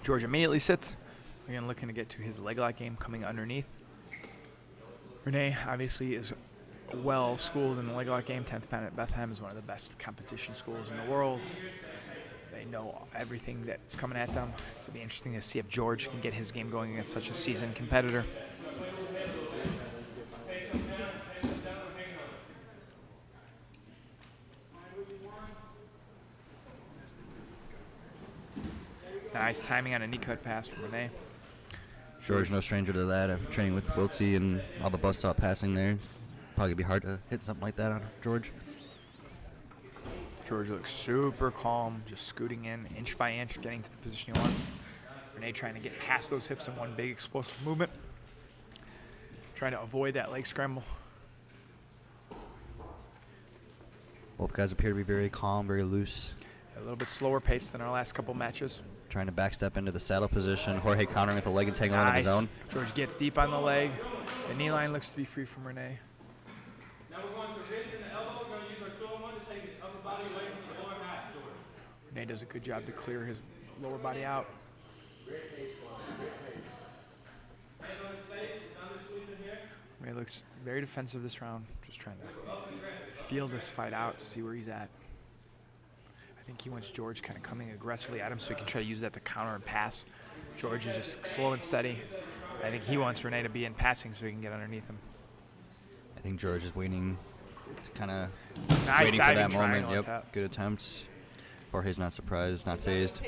George immediately sits. Again, looking to get to his leg lock game coming underneath. Rene obviously is well schooled in the leg lock game. 10th Planet Bethlehem is one of the best competition schools in the world. They know everything that's coming at them. It's going to be interesting to see if George can get his game going against such a seasoned competitor. Nice timing on a knee cut pass from Rene. George, no stranger to that. After training with Wiltsey and all the bus stop passing there, it's probably going to be hard to hit something like that on George. George looks super calm, just scooting in inch by inch, getting to the position he wants. Rene trying to get past those hips in one big explosive movement. Trying to avoid that leg scramble. Both guys appear to be very calm, very loose. A little bit slower pace than our last couple matches. Trying to backstep into the saddle position. Jorge countering with a leg entanglement of his own. George gets deep on the leg. The knee line looks to be free from Rene. Now we're going to wrist and the elbow. We're going to use our shoulder one to take his upper body away from the lower half. Rene does a good job to clear his lower body out. Rene looks very defensive this round. Just trying to feel this fight out, see where he's at. I think he wants George kind of coming aggressively at him so he can try to use that to counter and pass. George is just slow and steady. I think he wants Rene to be in passing so he can get underneath him. I think George is waiting to kind of Nice waiting for that moment. Yep, Yep, good attempts. Jorge's not surprised, not phased.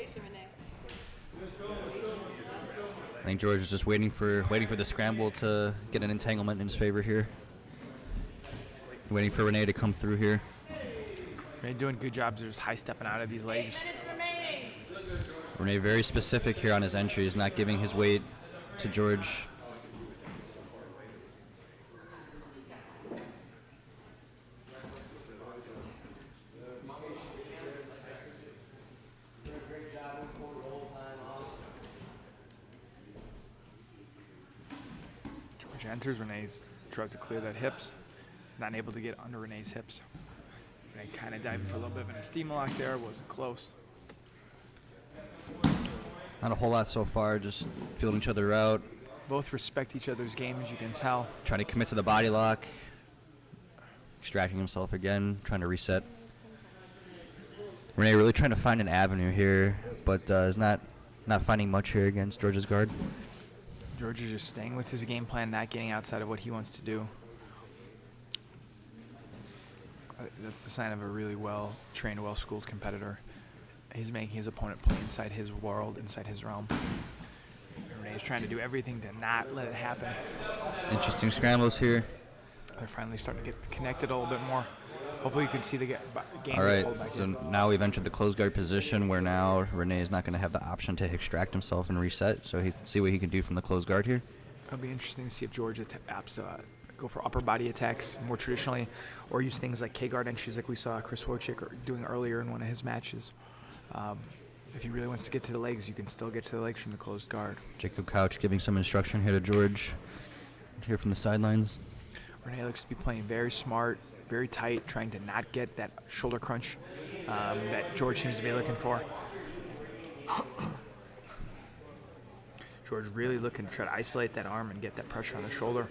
I think George is just waiting for the scramble to get an entanglement in his favor here. Waiting for Rene to come through here. Rene doing good jobs of just high stepping out of these legs. Rene very specific here on his entries, not giving his weight to George. George enters. Rene tries to clear that hips. He's not able to get under Rene's hips. Rene kind of diving for a little bit of an esteem lock there. Wasn't close. Not a whole lot so far, just feeling each other out. Both respect each other's game, as you can tell. Trying to commit to the body lock. Extracting himself again, trying to reset. Rene really trying to find an avenue here, but is not finding much here against George's guard. George is just staying with his game plan, not getting outside of what he wants to do. That's the sign of a really well-trained, well-schooled competitor. He's making his opponent play inside his world, inside his realm. Rene's trying to do everything to not let it happen. Interesting scrambles here. They're finally starting to get connected a little bit more. Hopefully you can see the game. All right, so now we've entered the closed guard position where now Rene is not going to have the option to extract himself and reset, so he's see what he can do from the closed guard here. It'll be interesting to see if George opts to go for upper body attacks more traditionally, or use things like K-guard entries like we saw Chris Wojcik doing earlier in one of his matches. If he really wants to get to the legs, you can still get to the legs from the closed guard. Jacob Couch giving some instruction here to George, here from the sidelines. Rene looks to be playing very smart, very tight, trying to not get that shoulder crunch that George seems to be looking for. George really looking to try to isolate that arm and get that pressure on the shoulder.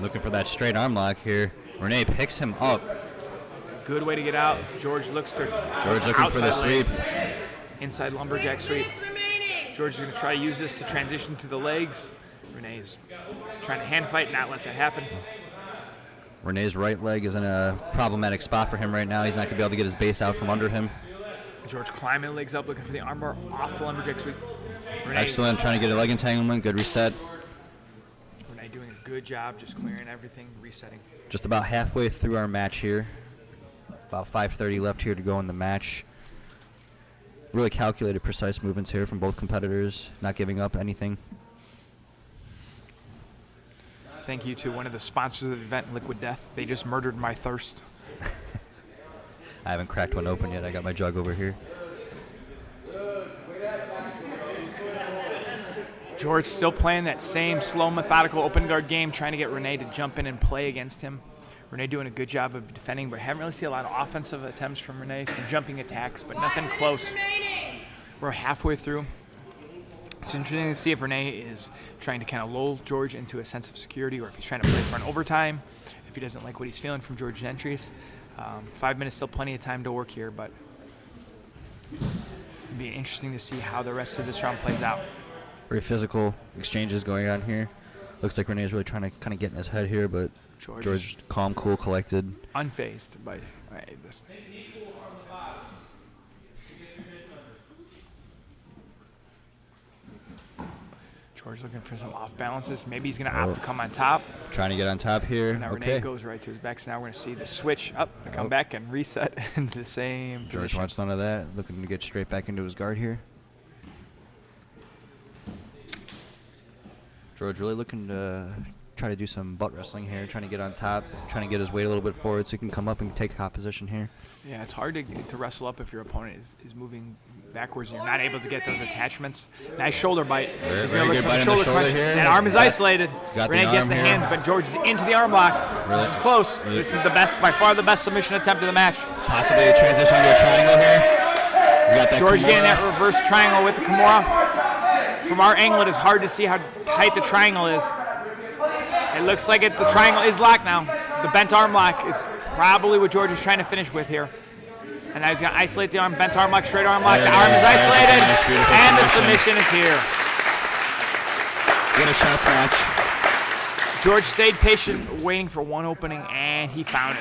Looking for that straight arm lock here. Rene picks him up. Good way to get out. George looks to George looking for the sweep. Inside lumberjack sweep. George is going to try to use this to transition to the legs. Rene's trying to hand fight, not let that happen. Rene's right leg is in a problematic spot for him right now. He's not going to be able to get his base out from under him. George climbing the legs up, looking for the armbar off the lumberjack sweep. Rene, excellent, trying to get a leg entanglement. Good reset. Rene doing a good job, just clearing everything, resetting. Just about halfway through our match here. About 5:30 left here to go in the match. Really calculated, precise movements here from both competitors, not giving up anything. Thank you to one of the sponsors of the event, Liquid Death. They just murdered my thirst. I haven't cracked one open yet. I got my jug over here. George still playing that same slow, methodical open guard game, trying to get Rene to jump in and play against him. Rene doing a good job of defending, but haven't really seen a lot of offensive attempts from Rene. Some jumping attacks, but nothing close. We're halfway through. It's interesting to see if Rene is trying to kind of lull George into a sense of security, or if he's trying to play for an overtime, if he doesn't like what he's feeling from George's entries. 5 minutes, still plenty of time to work here, but it'd be interesting to see how the rest of this round plays out. Very physical exchanges going on here. Looks like Rene is really trying to kind of get in his head here, but George calm, cool, collected. Unfazed by this. George looking for some off balances. Maybe he's going to opt to come on top. Trying to get on top here. Now Okay. Rene goes right to his back. So now we're going to see the switch up, the come back, and reset into the same George position. wants none of that. Looking to get straight back into his guard here. George really looking to try to do some butt wrestling here, trying to get on top, trying to get his weight a little bit forward so he can come up and take hot position here. Yeah, it's hard to wrestle up if your opponent is moving backwards and you're not able to get those attachments. Nice shoulder bite. He's Very gonna good look for bite the on the shoulder crunch. shoulder here. That arm is isolated. He's got the Rene gets arm the here. hands, but George is into the arm lock. This is close. This is the best, by far the best submission attempt of the match. Possibly a transition to a triangle here. He's got that George Kimura. getting that reverse triangle with the Kimura. From our angle, it is hard to see how tight the triangle is. It looks like the triangle is locked now. The bent arm lock is probably what George is trying to finish with here. And now he's going to isolate the arm, bent arm lock, straight arm lock. The arm is isolated, and the submission is here. Get a chest match. George stayed patient, waiting for one opening, and he found it.